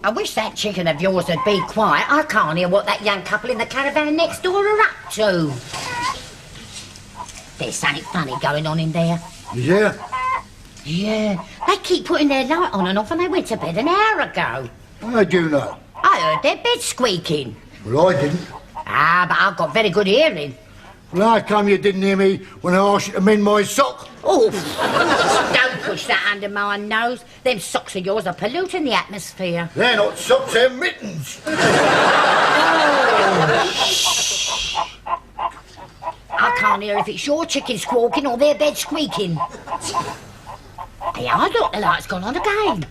I wish that chicken of yours would be quiet. I can't hear what that young couple in the caravan next door are up to. There's something funny going on in there. Is there? Yeah, they keep putting their light on and off and they went to bed an hour ago. I do know. I heard their bed squeaking. Well, I didn't. Ah, but I've got very good hearing. Well, how come you didn't hear me when I asked you to mend my sock? Oh, don't push that under my nose. Them socks of yours are polluting the atmosphere. They're not socks, they're mittens. I can't hear if it's your chicken squawking or their bed squeaking. Hey, I look, the light's gone on again.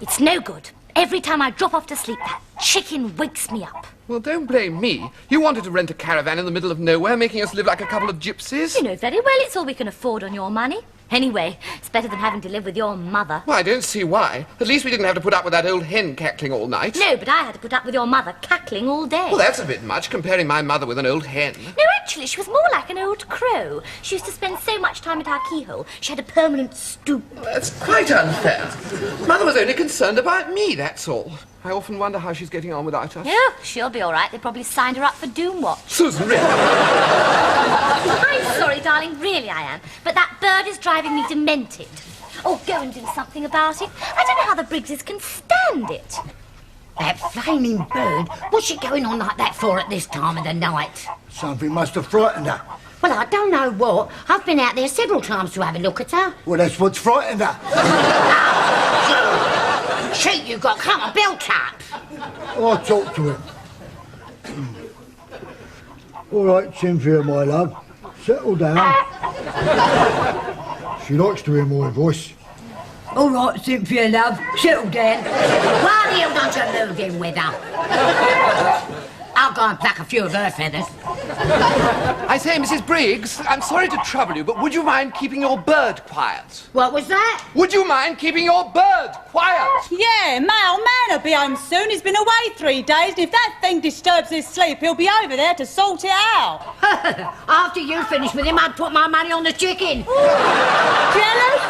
It's no good. Every time I drop off to sleep, that chicken wakes me up. Well, don't blame me. You wanted to rent a caravan in the middle of nowhere, making us live like a couple of gypsies. You know very well it's all we can afford on your money. Anyway, it's better than having to live with your mother. Well, I don't see why. At least we didn't have to put up with that old hen cackling all night. No, but I had to put up with your mother cackling all day. Well, that's a bit much, comparing my mother with an old hen. No, actually, she was more like an old crow. She used to spend so much time at our keyhole, she had a permanent stoop. That's quite unfair. Mother was only concerned about me, that's all. I often wonder how she's getting on without us. Oh, she'll be all right. They probably signed her up for Doom Watch. Susan, really? I'm sorry, darling, really I am. But that bird is driving me demented. Oh, go and do something about it. I don't know how the Briggses can stand it. That flaming bird, what's she going on like that for at this time of the night? Something must have frightened her. Well, I don't know what. I've been out there several times to have a look at her. Well, that's what's frightened her. Cheat you got, come on, belt up. I'll talk to him. All right, Cynthia, my love. Settle down. She likes to hear my voice. All right, Cynthia, love. Settle down. Why do you want to move in with her? I'll go and pluck a few of her feathers. I say, Mrs. Briggs, I'm sorry to trouble you, but would you mind keeping your bird quiet? What was that? Would you mind keeping your bird quiet? Yeah, my old man will be home soon. He's been away 3 days, and if that thing disturbs his sleep, he'll be over there to sort it out. After you finish with him, I'd put my money on the chicken. Jealous?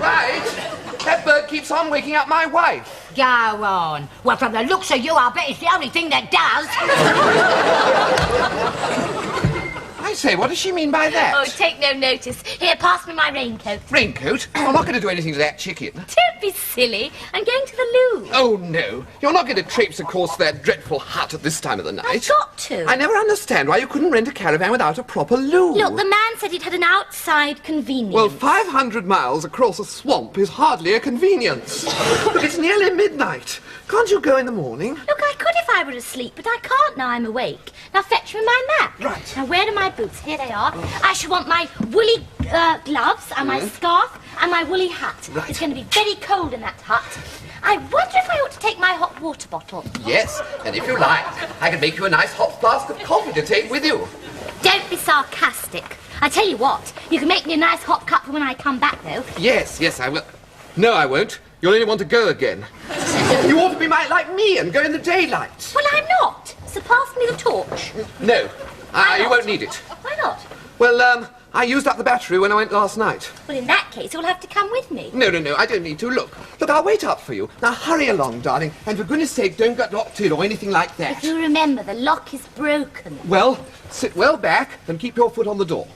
Right. That bird keeps on waking up my wife. Go on. Well, from the looks of you, I bet it's the only thing that does. I say, what does she mean by that? Oh, take no notice. Here, pass me my raincoat. Raincoat? I'm not going to do anything to that chicken. Don't be silly. I'm going to the loo. Oh, no. You're not going to traipse across that dreadful hut at this time of the night. I've got to. I never understand why you couldn't rent a caravan without a proper loo. Look, the man said it had an outside convenience. Well, 500 miles across a swamp is hardly a convenience. Look, it's nearly midnight. Can't you go in the morning? Look, I could if I were asleep, but I can't now I'm awake. Now fetch me my map. Right. Now where are my boots? Here they are. I shall want my woolly gloves and my scarf and my woolly hat. Right. It's going to be very cold in that hut. I wonder if I ought to take my hot water bottle. Yes, and if you like, I can make you a nice hot flask of coffee to take with you. Don't be sarcastic. I tell you what, you can make me a nice hot cup for when I come back, though. Yes, I will. No, I won't. You'll only want to go again. You ought to be like me and go in the daylight. Well, I'm not. So pass me the torch. No, Why you not? won't need it. Why not? Well, I used up the battery when I went last night. Well, in that case, you'll have to come with me. No, I don't need to. Look, I'll wait up for you. Now, hurry along, darling, and for goodness sake, don't get locked in or anything like If that. you remember, the lock is broken. Well, sit well back and keep your foot on the door.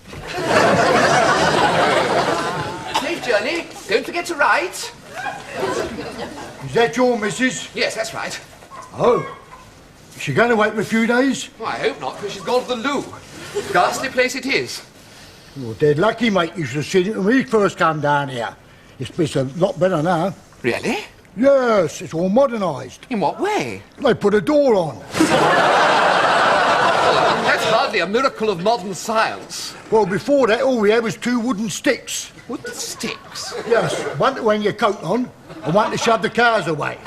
Safe journey. Don't forget to write. Is that your missus? Yes, that's right. Oh. Is she going to wait for a few days? Well, I hope not, because she's gone to the loo. Ghastly place it is. You're dead lucky, mate. You should have seen it when we first come down here. It's a lot better now. Really? Yes, it's all modernised. In what way? They put a door on. That's hardly a miracle of modern science. Well, before that, all we had was 2 wooden sticks. Wooden sticks? Yes, one to hang your coat on and one to shove the cars away.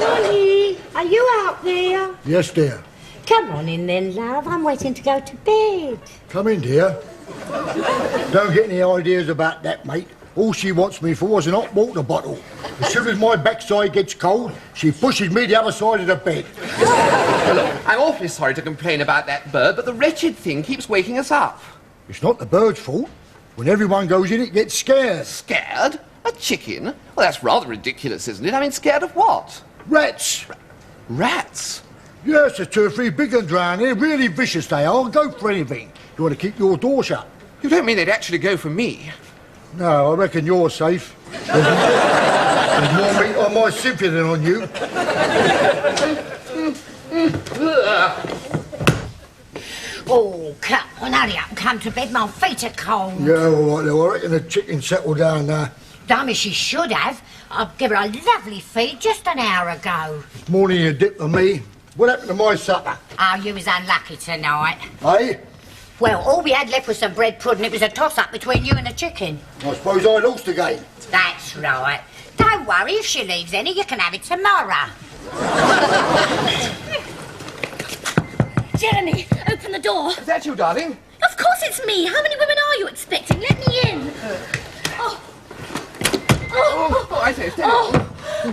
Molly, are you out there? Yes, dear. Come on in then, love. I'm waiting to go to bed. Come in, dear. Don't get any ideas about that, mate. All she wants me for is an hot water bottle. As soon as my backside gets cold, she pushes me the other side of the bed. Well, look, I'm awfully sorry to complain about that bird, but the wretched thing keeps waking us up. It's not the bird's fault. When everyone goes in, it gets scared. Scared? A chicken? Well, that's rather ridiculous, isn't it? I mean, scared of what? Rats. Rats? Yes, there's 2 or 3 big ones round here. Really vicious they are. Go for anything. You want to keep your door shut? You don't mean they'd actually go for me? No, I reckon you're safe. There's more meat on my Cynthia than on you. Oh, come on, hurry up and come to bed. My feet are cold. Yeah, all right, Lou. I reckon the chicken settled down now. Dummy, she should have. I've given her a lovely feed just an hour ago. More than a dip for me. What happened to my supper? Oh, you was unlucky tonight. Eh? Well, all we had left was some bread pudding. It was a toss-up between you and the chicken. I suppose I lost again. That's right. Don't worry, if she leaves any, you can have it tomorrow. Jeremy, open the door. Is that you, darling? Of course it's me. How many women are you expecting? Let me in. Oh, I say, stay down.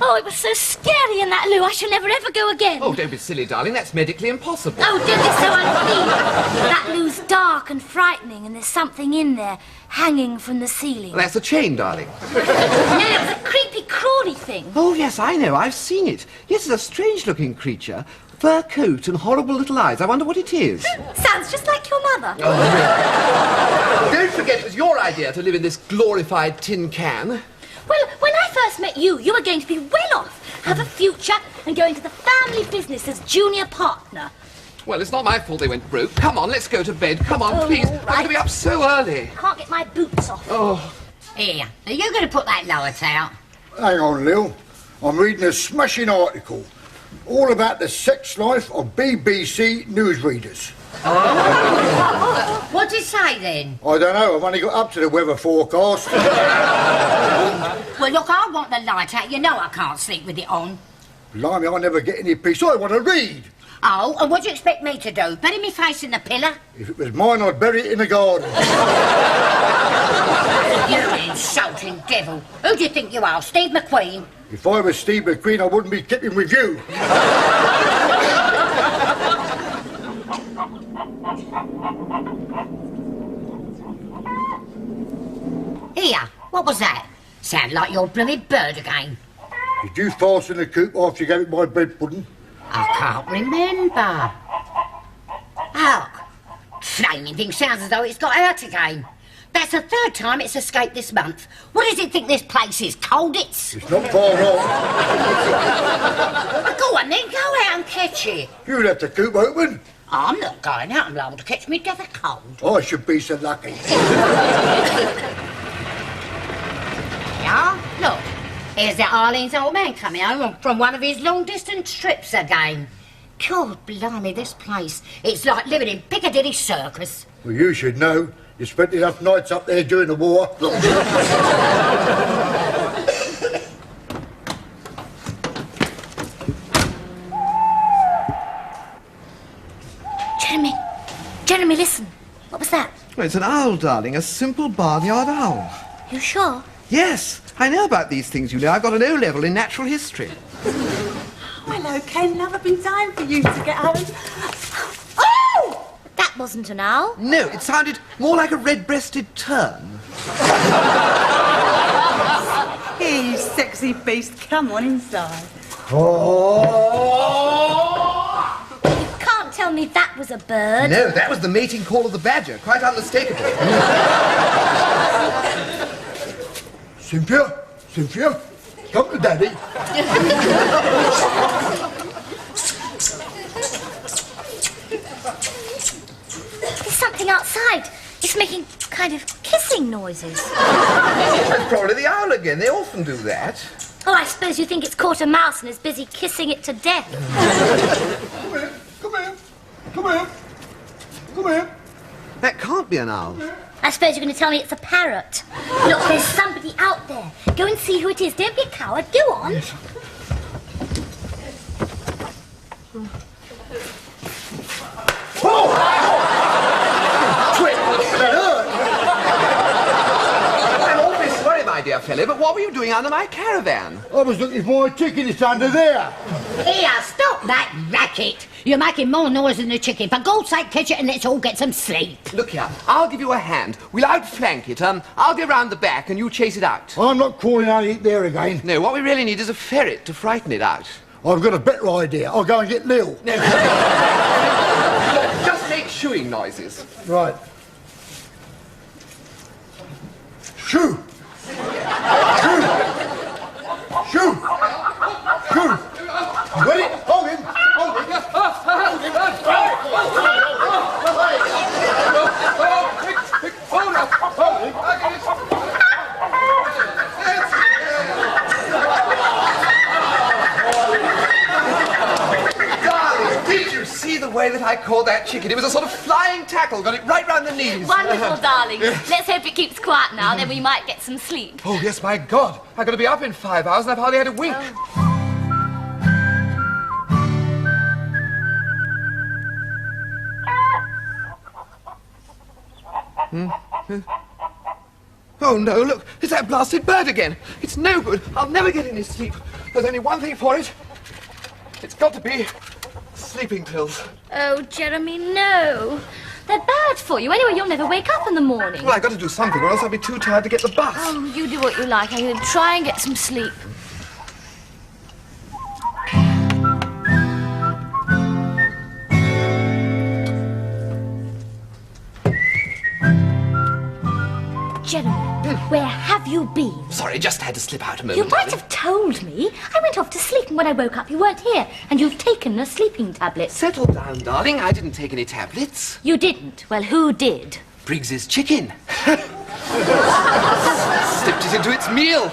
Oh, it was so scary in that loo. I shall never ever go again. Oh, don't be silly, darling. That's medically impossible. Oh, don't be so unfeeling. That loo's dark and frightening, and there's something in there hanging from the ceiling. Well, that's a chain, darling. No, it was a creepy, crawly thing. Oh, yes, I know. I've seen it. Yes, it's a strange-looking creature. Fur coat and horrible little eyes. I wonder what it is. Sounds just like your mother. Don't forget it was your idea to live in this glorified tin can. Well, when I first met you, you were going to be well off, have a future, and go into the family business as junior partner. Well, it's not my fault they went broke. Come on, let's go to bed. Come on, please. all I'm going to be up so early. Can't get my boots off. Oh. Here, are you going to put that light out? Hang on, Lil. I'm reading a smashing article. All about the sex life of BBC newsreaders. What'd it say then? I don't know. I've only got up to the weather forecast. Well, look, I want the light out. You know I can't sleep with it on. Blimey, I never get any peace. I want to read. Oh, and what do you expect me to do? Bury me face in the pillar? If it was mine, I'd bury it in the garden. You insulting devil. Who do you think you are, Steve McQueen? If I was Steve McQueen, I wouldn't be keeping with you. Here, what was that? Sound like your blooming bird again. Did you fasten the coop after you gave it my bread pudding? I can't remember. Oh, flaming thing sounds as though it's got out again. That's the 3rd time it's escaped this month. What does it think this place is, Colditz? It's not far off. Go on then, go out and catch it. You left the coop open. I'm not going out. I'm liable to catch me death of cold. I should be so lucky. Yeah, look. Here's that Arlene's old man coming home from one of his long-distance trips again. God blimey, this place. It's like living in Piccadilly Circus. Well, you should know. You spent enough nights up there during the war. Jeremy, listen. What was that? Well, it's an owl, darling. A simple barnyard owl. You sure? Yes, I know about these things, you know. I've got an O-level in natural history. Hello, Ken. Never been time for you to get home. Oh! That wasn't an owl. No, it sounded more like a red-breasted tern. Here, you sexy beast. Come on inside. You can't tell me that was a bird. No, that was the mating call of the badger. Quite unmistakable. Cynthia? Cynthia? Come to Daddy. There's something outside. It's making kind of kissing noises. That's probably the owl again. They often do that. Oh, I suppose you think it's caught a mouse and is busy kissing it to death. Come here. Come here. Come here. Come here. That can't be an owl. I suppose you're going to tell me it's a parrot. Look, there's somebody out there. Go and see who it is. Don't be a coward. Go on. Yes. Oh! Twit! That hurt! I'm awfully sorry, my dear fellow, but what were you doing under my caravan? I was looking for my chicken. It's under there. Here, stop that racket. sack it. You're making more noise than the chicken. For God's sake, catch it and let's all get some sleep. Look here, I'll give you a hand. We'll outflank it. I'll go round the back and you chase it out. I'm not crawling out it there again. No, what we really need is a ferret to frighten it out. I've got a better idea. I'll go and get Lil. No. Just make shooing noises. Right. Shoo! Shoo! Shoo! Shoo! Ready? Hold him! Hold him! Hold him! Hold him! Darling, did you see the way that I caught that chicken? It was a sort of flying tackle, got it right round the knees. Wonderful, darling. Let's hope it keeps quiet now, then we might get some sleep. Oh, yes, my God. I've got to be up in 5 hours and I've hardly had a wink. Oh, no, look, it's that blasted bird again. It's no good. I'll never get any sleep. There's only one thing for it. It's got to be sleeping pills. Oh, Jeremy, no. They're bad for you. Anyway, you'll never wake up in the morning. Well, I've got to do something or else I'll be too tired to get the bus. Oh, you do what you like. I'm going to try and get some sleep. Jeremy, where have you been? Sorry, just had to slip out a moment. You might have told me. I went off to sleep and when I woke up you weren't here. And you've taken a sleeping tablet. Settle down, darling. I didn't take any tablets. You didn't? Well, who did? Briggs's chicken. Slipped it into its meal.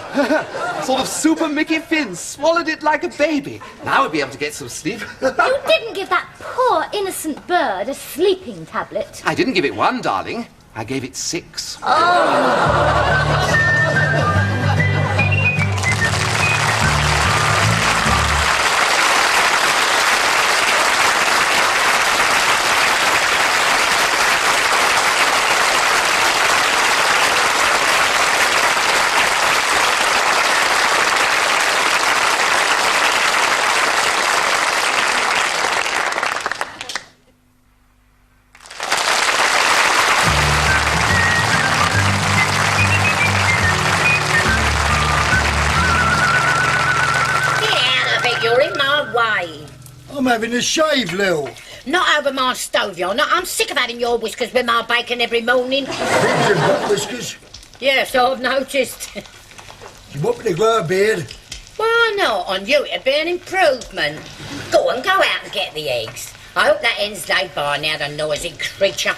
Sort of super Mickey Finn. Swallowed it like a baby. Now we'll be able to get some sleep. You didn't give that poor innocent bird a sleeping tablet. I didn't give it one, darling. I gave it 6. I'm having a shave, Lil. Not over my stove, you're not. I'm sick of having your whiskers with my bacon every morning. Briggs and what whiskers? Yes, I've noticed. You want me to grow a beard? Why not? On you, it'd be an improvement. Go on, go out and get the eggs. I hope that ends laid by now, the noisy creature.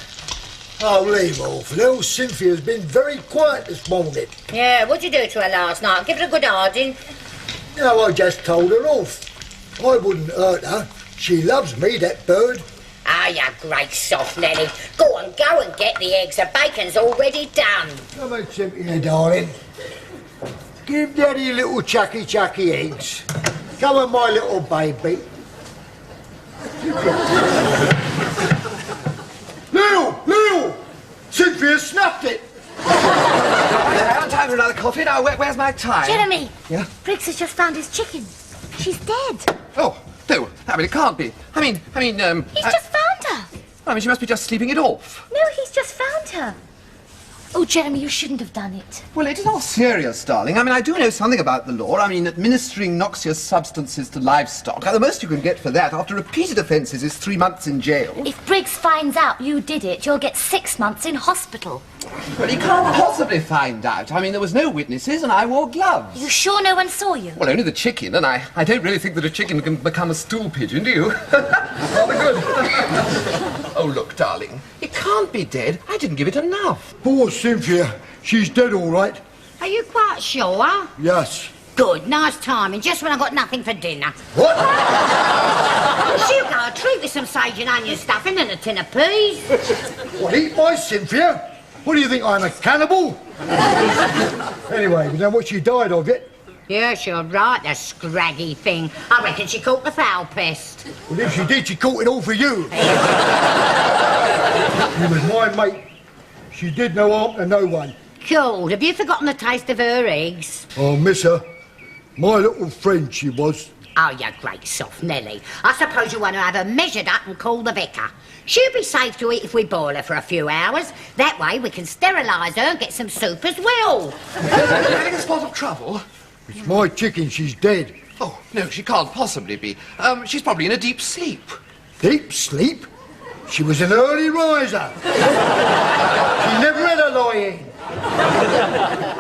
Oh, leave off. Little Cynthia's been very quiet this morning. Yeah, what'd you do to her last night? Give her a good harding? No, I just told her off. I wouldn't hurt her. She loves me, that bird. Ah, you great soft Nelly. Go on, go and get the eggs. The bacon's already done. Come on, Cynthia, darling. Give Daddy little chucky eggs. Come on, my little baby. Lil! Cynthia snuffed it. I haven't time for another coffee. Now, where's my tie? Jeremy! Yeah? Briggs has just found his chicken. She's dead. Oh, no. I mean, it can't be. He's just found her. she must be just sleeping it off. No, he's just found her. Oh, Jeremy, you shouldn't have done it. Well, it is all serious, darling. I do know something about the law. Administering noxious substances to livestock. The most you can get for that after repeated offences is 3 months in jail. If Briggs finds out you did it, you'll get 6 months in hospital. But he can't possibly find out. There was no witnesses and I wore gloves. You sure no one saw you? Well, only the chicken, and I don't really think that a chicken can become a stool pigeon, do you? Rather good. Oh, look, darling. It can't be dead. I didn't give it enough. Poor Cynthia. She's dead, all right. Are you quite sure? Yes. Good, nice timing, just when I got nothing for dinner. What? She'll go a treat with some sage and onion stuffing and a tin of peas. What, eat my Cynthia? What do you think, I'm a cannibal? Anyway, you know what she died of yet? Yes, you're right, the scraggy thing. I reckon she caught the foul pest. Well, if she did, she caught it all for you. She was my mate. She did no harm to no one. Cool. Have you forgotten the taste of her eggs? Oh, miss her. My little friend she was. Oh, you great soft Nelly. I suppose you want to have her measured up and call the vicar. She'll be safe to eat if we boil her for a few hours. That way we can sterilise her and get some soup as well. Having a spot of trouble? It's my chicken, she's dead. Oh, no, she can't possibly be. She's probably in a deep sleep. Deep sleep? She was an early riser. She never had a lie-in.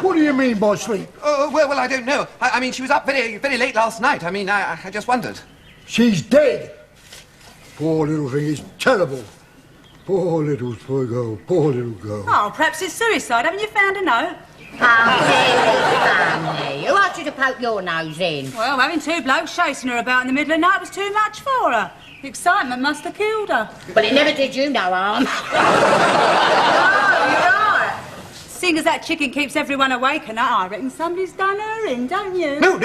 What do you mean by sleep? Oh, well, I don't know. I mean, she was up very, very late last night. I mean, I just wondered. She's dead. Poor little thing, it's terrible. Poor little girl, poor little girl. Oh, perhaps it's suicide. Haven't you found a note? Oh, very funny. Who asked you to poke your nose in? Well, having two blokes chasing her about in the middle of the night was too much for her. The excitement must have killed her. Well, it never did you no harm. Oh, you're right. Seeing as that chicken keeps everyone awake and I reckon somebody's done her in, don't you? No,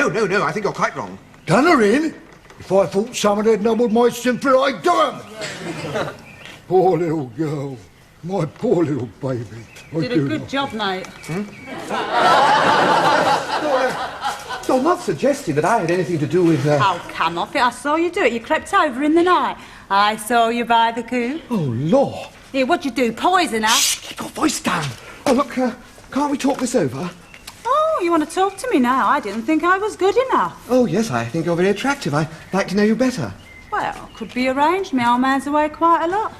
I think you're quite wrong. Done her in? If I thought someone had nobbled my simper, I'd do 'em. Poor little girl. My poor little baby. Did a good job, mate. No, I'm not suggesting that I had anything to do with... Oh, come off it. I saw you do it. You crept over in the night. I saw you by the coop. Oh, Lord. Here, what'd you do? Poison her? Shh, keep your voice down. Oh, look, can't we talk this over? Oh, you want to talk to me now? I didn't think I was good enough. Oh, yes, I think you're very attractive. I'd like to know you better. Well, could be arranged. My old man's away quite a lot.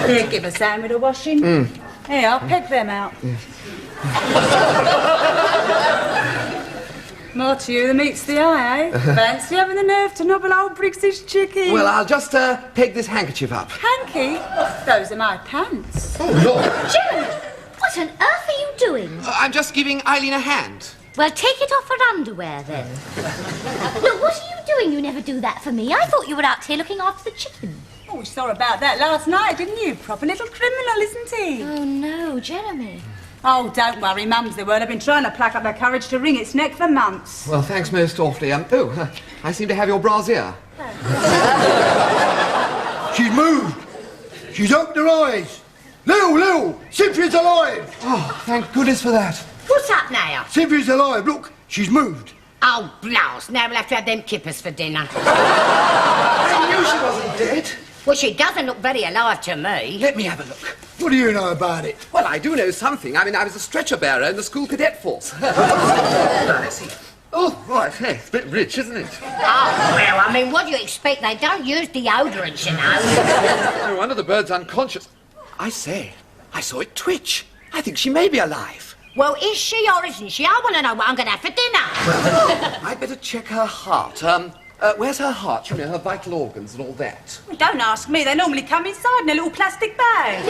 Here, give us Sam with a washing. Here, I'll peg them out. Yes. More to you than meets the eye, eh? Fancy having the nerve to nobble old Briggs's chicken. Well, I'll just peg this handkerchief up. Hanky? Those are my pants. Oh, Lord. Gerald, what on earth are you doing? I'm just giving Eileen a hand. Well, take it off her underwear, then. Look, what are you doing? You never do that for me. I thought you were out here looking after the chicken. Oh, we saw about that last night, didn't you? Proper little criminal, isn't he? Oh, no, Jeremy. Oh, don't worry, Mum's the word. I've been trying to pluck up her courage to wring its neck for months. Well, thanks most awfully. I seem to have your brassiere. She's moved. She's opened her eyes. Lil, Cynthia's alive. Oh, thank goodness for that. What's up now? Cynthia's alive. Look, she's moved. Oh, blast. Now we'll have to have them kippers for dinner. I knew she wasn't dead. Well, she doesn't look very alive to me. Let me have a look. What do you know about it? Well, I do know something. I mean, I was a stretcher bearer in the school cadet force. I see. Oh, right. Hey, it's a bit rich, isn't it? Oh, well, I mean, what do you expect? They don't use deodorants, you know. No wonder the bird's unconscious. I say, I saw it twitch. I think she may be alive. Well, is she or isn't she? I want to know what I'm going to have for dinner. I'd better check her heart. Where's her heart? You know, her vital organs and all that. Well, don't ask me. They normally come inside in a little plastic bag.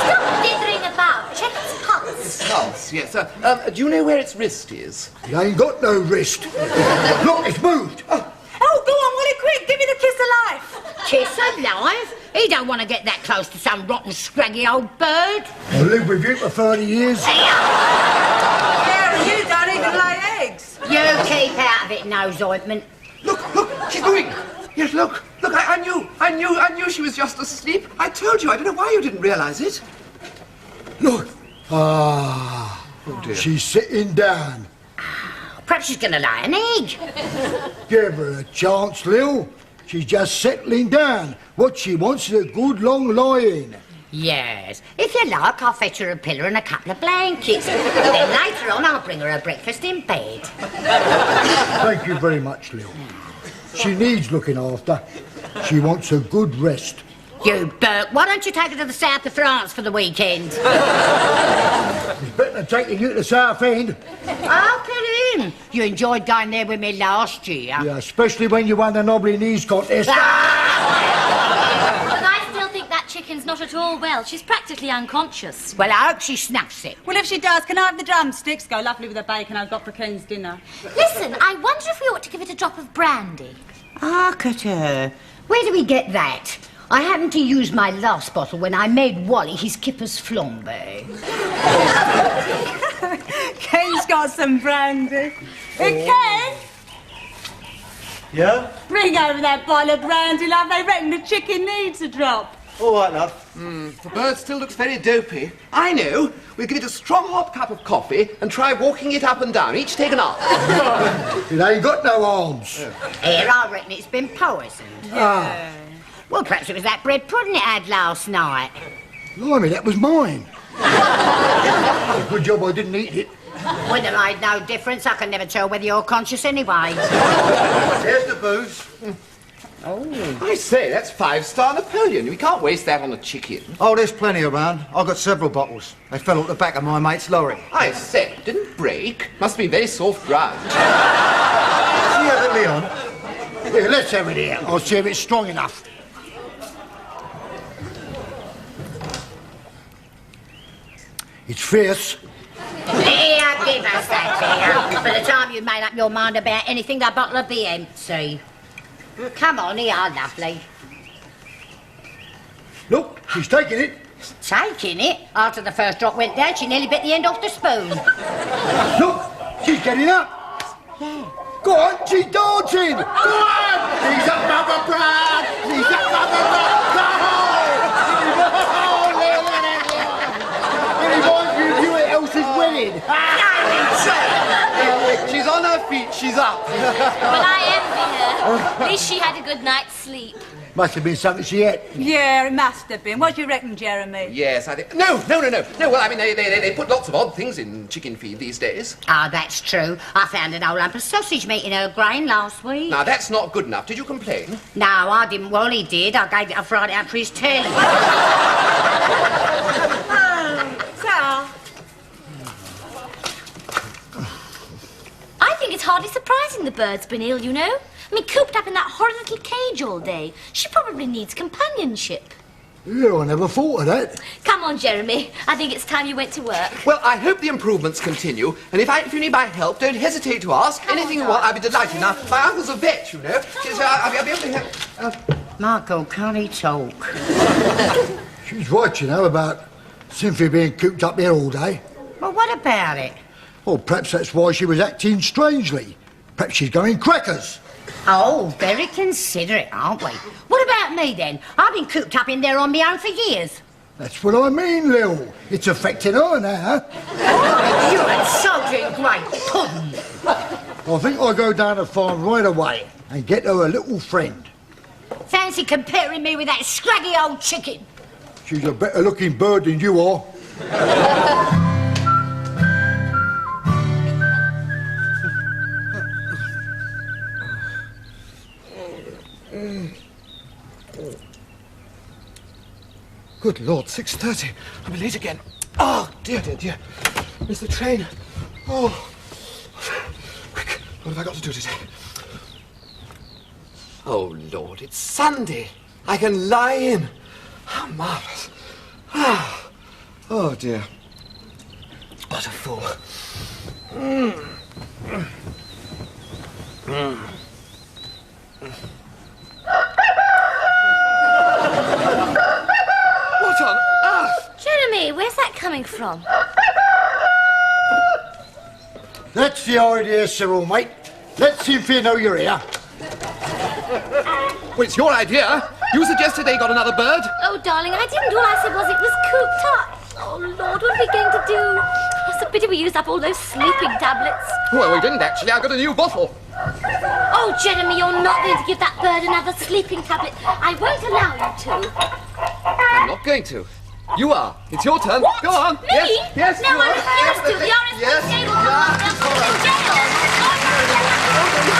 Stop dithering about. Check its pulse. Pulse, yes. Do you know where its wrist is? He ain't got no wrist. Look, it's moved. Oh, go on, Willie, quick. Give me the kiss of life. Kiss alive? He don't want to get that close to some rotten, scraggy old bird. I'll live with you for 30 years. Yeah, you don't even lay eggs. You keep out of it, nose ointment. Look, she's moving. Yes, look, I knew she was just asleep. I told you, I don't know why you didn't realise it. Look. Ah. Oh, dear. She's sitting down. Perhaps she's going to lay an egg. Give her a chance, Lil. She's just settling down. What she wants is a good long lie-in. Yes. If you like, I'll fetch her a pillow and a couple of blankets. Then later on, I'll bring her her breakfast in bed. Thank you very much, Lil. She needs looking after. She wants a good rest. You Burke, why don't you take her to the south of France for the weekend? It's better than taking you to the South End. How can him? You enjoyed going there with me last year. Yeah, especially when you won the Knobbly Knees contest. But I still think that chicken's not at all well. She's practically unconscious. Well, I hope she snuffs it. Well, if she does, can I have the drumsticks? Go lovely with the bacon I've got for Ken's dinner. Listen, I wonder if we ought to give it a drop of brandy. Arthur, where do we get that? I happened to use my last bottle when I made Wally his kipper's flambe. Ken's got some brandy. Ken? Yeah? Bring over that bottle of brandy, love. They reckon the chicken needs a drop. All right, love. The bird still looks very dopey. I know. We'll give it a strong hot cup of coffee and try walking it up and down. Each take an arm. It ain't got no arms. Here, I reckon it's been poisoned. Ah, Well, perhaps it was that bread pudding it had last night. blimey, that was mine. Good job I didn't eat it. Wouldn't have made no difference. I can never tell whether you're conscious anyway. Here's the booze. I say, that's 5-star Napoleon. We can't waste that on a chicken. Oh, there's plenty around. I've got several bottles. They fell off the back of my mate's lorry. I say, it didn't break. Must be very soft ground. See how the Leon? Here, let's have it here. I'll see if it's strong enough. It's fierce. Here, give us that here. By the time you've made up your mind about anything, the bottle will be empty. Come on, here, lovely. Look, she's taking it. Taking it? After the first drop went down, she nearly bit the end off the spoon. Look, she's getting up. Go on, she's dancing. Go on. She's up, Mother Brad. She's up, Mother Brad. Go on. It reminds me of you at Elsie's wedding. She's on her feet. She's up. Well, I envy her. At least she had a good night's sleep. Must have been something she ate. Yeah, it must have been. What do you reckon, Jeremy? Yes, I think... No. Well, I mean, they put lots of odd things in chicken feed these days. Ah, that's true. I found an old lump of sausage meat in her grain last week. Now, that's not good enough. Did you complain? No, I didn't. Well, he did. I gave it a fried out for his telly. So, I think it's hardly surprising the bird's been ill, you know. I mean, cooped up in that horrid little cage all day. She probably needs companionship. Yeah, I never thought of that. Come on, Jeremy. I think it's time you went to work. Well, I hope the improvements continue, and if you need my help, don't hesitate to ask. Anything you want, I'll be delighted. Now, my uncle's a vet, you know, so I'll be able to help. Michael, can't he talk? She's right, you know, about Cynthia being cooped up here all day. Well, what about it? Well, perhaps that's why she was acting strangely. Perhaps she's going crackers. Oh, very considerate, aren't we? What about me, then? I've been cooped up in there on my own for years. That's what I mean, Lil. It's affecting her now. You're insulting great pudding. I think I'll go down the farm right away and get her a little friend. Fancy comparing me with that scraggy old chicken. She's a better looking bird than you are. Good Lord, 6:30. I'll be late again. Oh, dear. Missed the train. Oh. Quick, what have I got to do today? Oh, Lord, it's Sunday. I can lie in. How marvellous. Oh, dear. What a fool. What on earth? Jeremy, where's that coming from? That's the idea, Cyril, mate. Let's see if you know you're here. Well, it's your idea. You suggested they got another bird. Oh, darling, I didn't. All I said was it was cooped up. Oh, Lord, what are we going to do? It's a pity we used up all those sleeping tablets. Well, we didn't actually. I got a new bottle. Oh, Jeremy, you're not going to give that bird another sleeping tablet. I won't allow you to. I'm not going to. You are. It's your turn. What? Go on. Me? Yes. No, you I are. refuse to. The RSPCA will come after us. They'll put us in jail. Oh, no, no, no, no.